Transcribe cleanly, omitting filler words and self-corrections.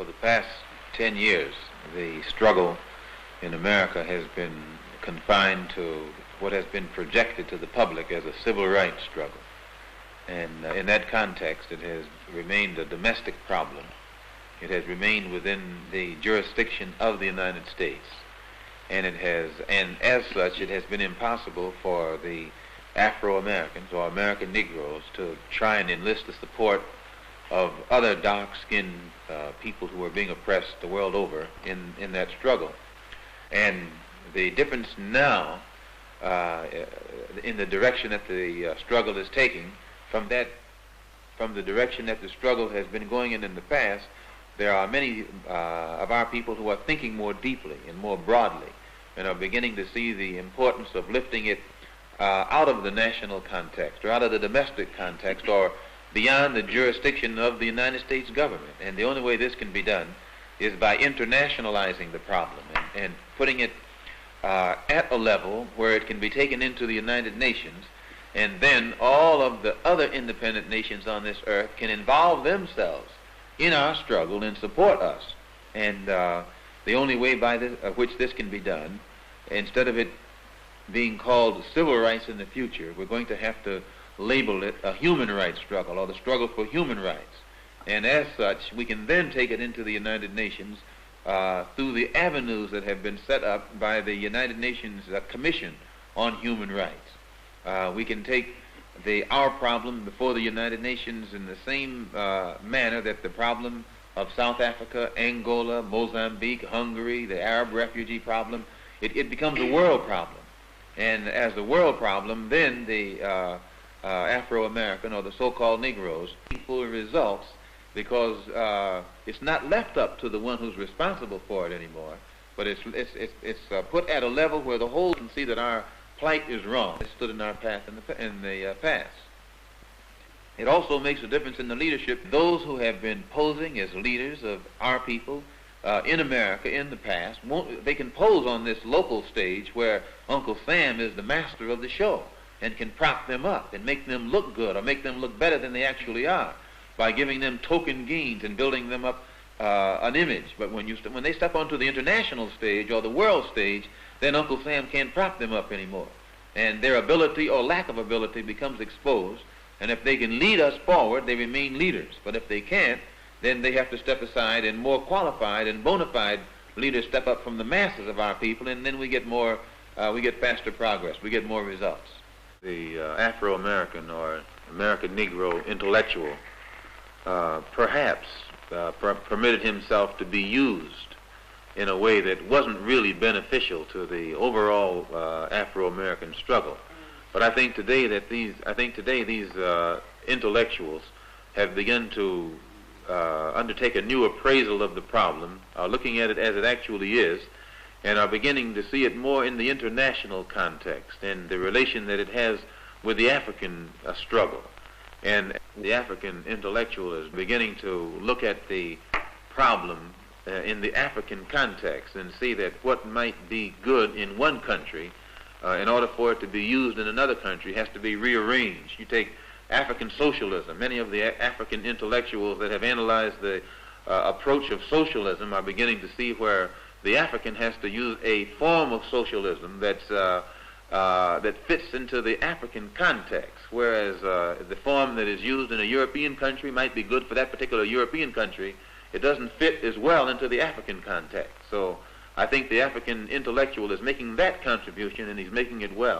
For the past 10 years, the struggle in America has been confined to what has been projected to the public as a civil rights struggle. And in that context, it has remained a domestic problem. It has remained within the jurisdiction of the United States. And as such, it has been impossible for the Afro-Americans or American Negroes to try and enlist the support of other dark-skinned people who are being oppressed the world over in that struggle. And the difference now in the direction that the struggle is taking from the direction that the struggle has been going in the past, there are many of our people who are thinking more deeply and more broadly and are beginning to see the importance of lifting it out of the national context or out of the domestic context or beyond the jurisdiction of the United States government. And the only way this can be done is by internationalizing the problem and putting it at a level where it can be taken into the United Nations, and then all of the other independent nations on this earth can involve themselves in our struggle and support us. And the only way by which this can be done, instead of it being called civil rights in the future, we're going to have to label it a human rights struggle or the struggle for human rights. And as such, we can then take it into the United Nations through the avenues that have been set up by the United Nations Commission on Human Rights. We can take our problem before the United Nations in the same manner that the problem of South Africa, Angola, Mozambique, Hungary, the Arab refugee problem, it becomes a world problem. And as a world problem, then the Afro-American or the so-called Negroes equal results, because it's not left up to the one who's responsible for it anymore, but it's put at a level where the whole can see that our plight is wrong. It stood in our path in the past. It also makes a difference in the leadership. Those who have been posing as leaders of our people in America in the past, they can pose on this local stage where Uncle Sam is the master of the show and can prop them up and make them look good or make them look better than they actually are by giving them token gains and building them up an image. But when they step onto the international stage or the world stage, then Uncle Sam can't prop them up anymore. And their ability or lack of ability becomes exposed. And if they can lead us forward, they remain leaders. But if they can't, then they have to step aside, and more qualified and bona fide leaders step up from the masses of our people, and then we get faster progress, we get more results. The Afro-American or American Negro intellectual perhaps permitted himself to be used in a way that wasn't really beneficial to the overall Afro-American struggle. But I think today these intellectuals have begun to undertake a new appraisal of the problem, are looking at it as it actually is, and are beginning to see it more in the international context and the relation that it has with the African struggle. And the African intellectual is beginning to look at the problem in the African context and see that what might be good in one country, in order for it to be used in another country, has to be rearranged. You take African socialism. Many of the African intellectuals that have analyzed the approach of socialism are beginning to see where the African has to use a form of socialism that fits into the African context, whereas the form that is used in a European country might be good for that particular European country. It doesn't fit as well into the African context. So I think the African intellectual is making that contribution, and he's making it well.